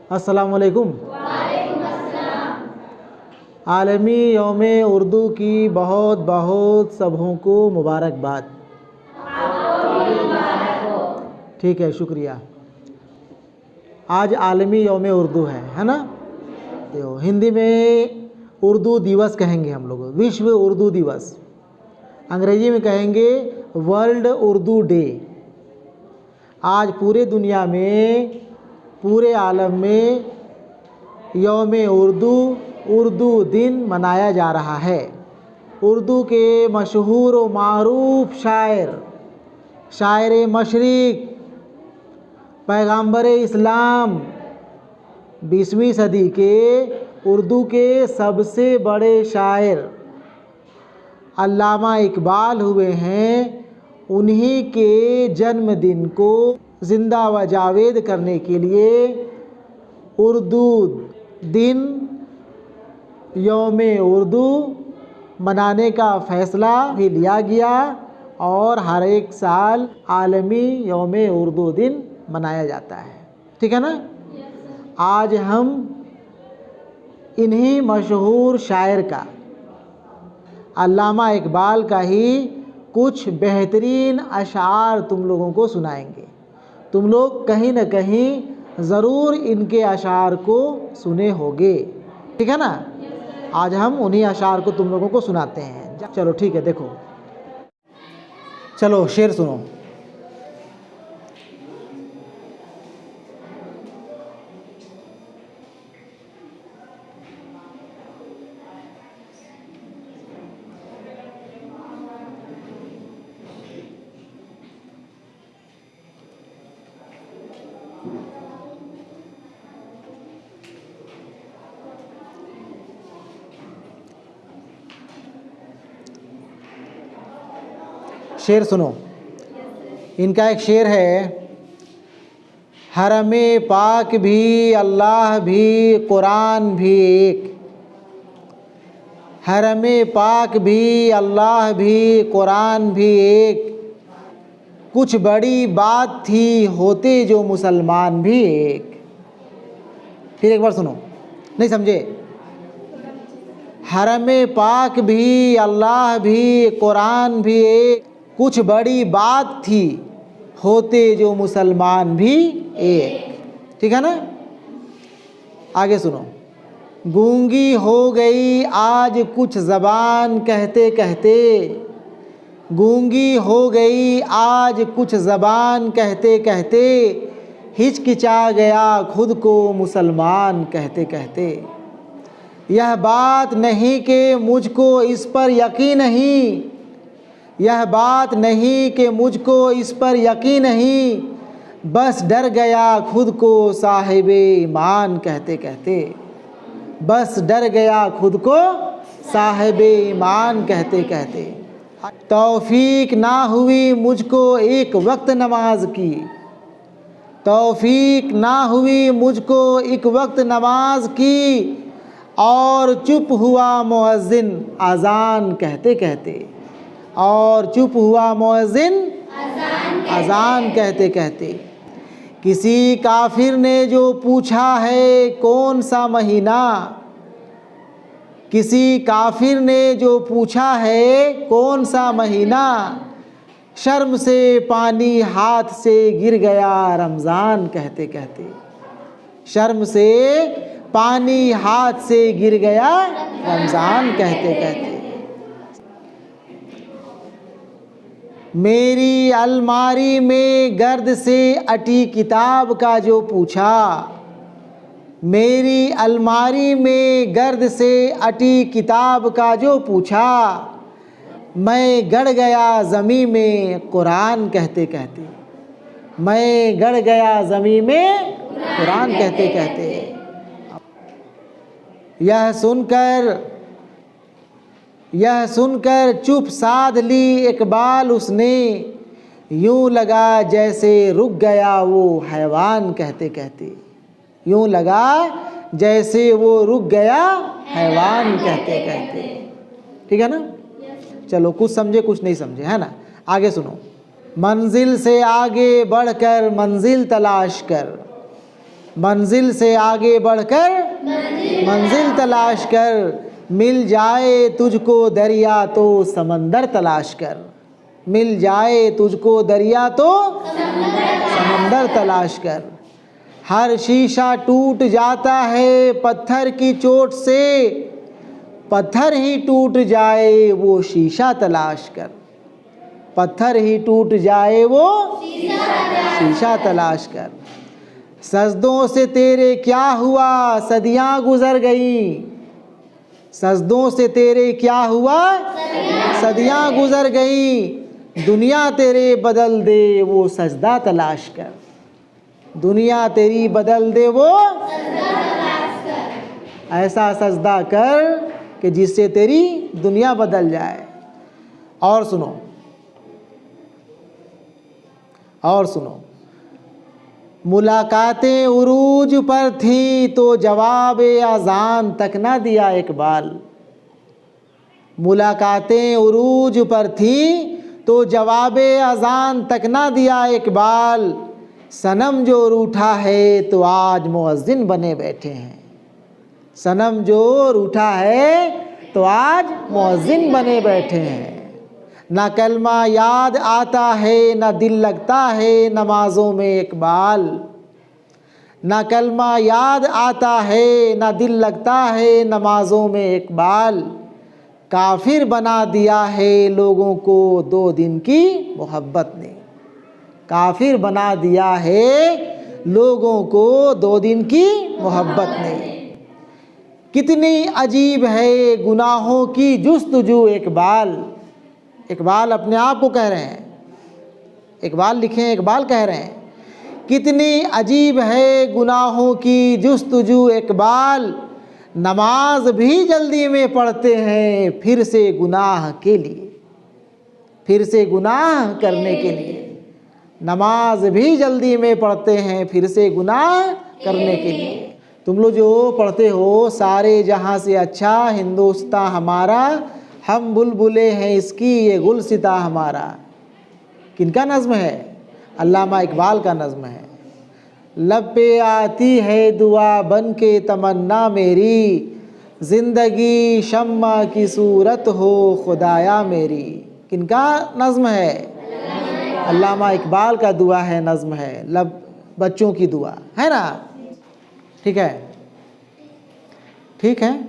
अस्सलाम वालेकुम। आलमी यौम उर्दू की बहुत बहुत सबों को मुबारकबाद। ठीक है, शुक्रिया। आज आलमी यौम उर्दू है ना। तो हिंदी में उर्दू दिवस कहेंगे हम लोग, विश्व उर्दू दिवस। अंग्रेजी में कहेंगे वर्ल्ड उर्दू डे। आज पूरे दुनिया में, पूरे आलम में यौम उर्दू दिन मनाया जा रहा है। उर्दू के मशहूर व मारूफ शायर मशरिक़, पैगंबर इस्लाम, 20वीं सदी के उर्दू के सबसे बड़े शायर अल्लामा इकबाल हुए हैं। उन्हीं के जन्मदिन को ज़िंदा व जावेद करने के लिए उर्दू दिन, यौम उर्दू मनाने का फ़ैसला भी लिया गया और हर एक साल आलमी यौम उर्दू दिन मनाया जाता है। ठीक है ना। आज हम इन्हीं मशहूर शायर का, अल्लामा इकबाल का ही कुछ बेहतरीन अशार तुम लोगों को सुनाएंगे। तुम लोग कहीं न कहीं ज़रूर इनके अशार को सुने होंगे। ठीक है ना। आज हम उन्हीं अशार को तुम लोगों को सुनाते हैं। चलो ठीक है, देखो, चलो शेर सुनो। शेर सुनो। इनका एक शेर है, हरमे पाक भी अल्लाह भी कुरान भी एक। हरमे पाक भी अल्लाह भी कुरान भी एक। कुछ बड़ी बात थी होते जो मुसलमान भी एक। फिर एक बार सुनो, नहीं समझे। हरमे पाक भी अल्लाह भी कुरान भी एक। कुछ बड़ी बात थी होते जो मुसलमान भी एक। ठीक है ना। आगे सुनो। गूंगी हो गई आज कुछ ज़बान कहते कहते। गूंगी हो गई आज कुछ ज़बान कहते कहते। हिचकिचा गया खुद को मुसलमान कहते कहते। यह बात नहीं कि मुझको इस पर यकीन नहीं। यह बात नहीं कि मुझको इस पर यकीन नहीं। बस डर गया खुद को साहिबे ईमान कहते कहते। बस डर गया खुद को साहिबे ईमान कहते कहते। तौफीक ना हुई मुझको एक वक्त नमाज की। तौफीक ना हुई मुझको एक वक्त नमाज की। और चुप हुआ मुअज्जिन अज़ान कहते कहते। और चुप हुआ मुअज्जिन अज़ान कहते कहते। किसी काफिर ने जो पूछा है कौन सा महीना। किसी काफिर ने जो पूछा है कौन सा महीना। शर्म से पानी हाथ से गिर गया रमज़ान कहते कहते। शर्म से पानी हाथ से गिर गया रमज़ान कहते कहते। मेरी अलमारी में गर्द से अटी किताब का जो पूछा। मेरी अलमारी में गर्द से अटी किताब का जो पूछा। मैं गड़ गया ज़मीं में कुरान कहते कहते। मैं गड़ गया ज़मीं में कुरान कहते कहते। यह सुनकर चुप साध ली इकबाल उसने। यूं लगा जैसे रुक गया वो हैवान कहते कहते। यूं लगा जैसे वो रुक गया हैवान कहते कहते। ठीक है ना। चलो, कुछ समझे कुछ नहीं समझे, है ना। आगे सुनो। मंजिल से आगे बढ़कर मंजिल तलाश कर। मंजिल से आगे बढ़कर मंजिल तलाश कर, मिल जाए तुझको दरिया तो समंदर तलाश कर, मिल जाए तुझको दरिया तो समंदर तलाश कर। हर शीशा टूट जाता है पत्थर की चोट से, पत्थर ही टूट जाए वो शीशा तलाश कर, पत्थर ही टूट जाए वो शीशा तलाश कर। सजदों से तेरे क्या हुआ सदियां गुजर गई, सजदों से तेरे क्या हुआ सदियां गुजर गई, दुनिया तेरे बदल दे वो सजदा तलाश कर, दुनिया तेरी बदल दे वो ऐसा सजदा कर कि जिससे तेरी दुनिया बदल जाए। और सुनो, और सुनो, मुलाकातें उरूज पर थी तो जवाब अज़ान तक ना दिया इकबाल, मुलाकातें उरूज पर थी तो जवाब अज़ान तक ना दिया इकबाल, सनम जो रूठा है तो आज मुअज्जिन बने बैठे हैं, सनम जो रूठा है तो आज मुअज्जिन बने बैठे हैं। ना कलमा याद आता है ना दिल लगता है नमाज़ों में इकबाल, ना कलमा याद आता है ना दिल लगता है नमाज़ों में इकबाल, काफिर बना दिया है लोगों को 2 दिन की मोहब्बत ने, काफिर बना दिया है लोगों को 2 दिन की मोहब्बत ने। कितनी अजीब है गुनाहों की जुस्तजू इकबाल, इकबाल अपने आप को कह रहे हैं, इकबाल लिखे, इकबाल कह रहे हैं, कितनी अजीब है गुनाहों की जुस्तजू इकबाल, नमाज भी जल्दी में पढ़ते हैं फिर से गुनाह के लिए, फिर से गुनाह करने के लिए, नमाज भी जल्दी में पढ़ते हैं फिर से गुनाह करने के लिए। तुम लोग जो पढ़ते हो सारे जहां से अच्छा हिंदुस्तान हमारा, हम बुलबुले हैं इसकी ये गुलसिता हमारा, किनका नज़्म है? अल्लामा इकबाल का नज़्म है। लब पे आती है दुआ बन के तमन्ना मेरी, ज़िंदगी शम्मा की सूरत हो खुदाया मेरी, किनका नज़्म है? अल्लामा इकबाल का दुआ है, नज़्म है, लब बच्चों की दुआ है ना। ठीक है, ठीक है।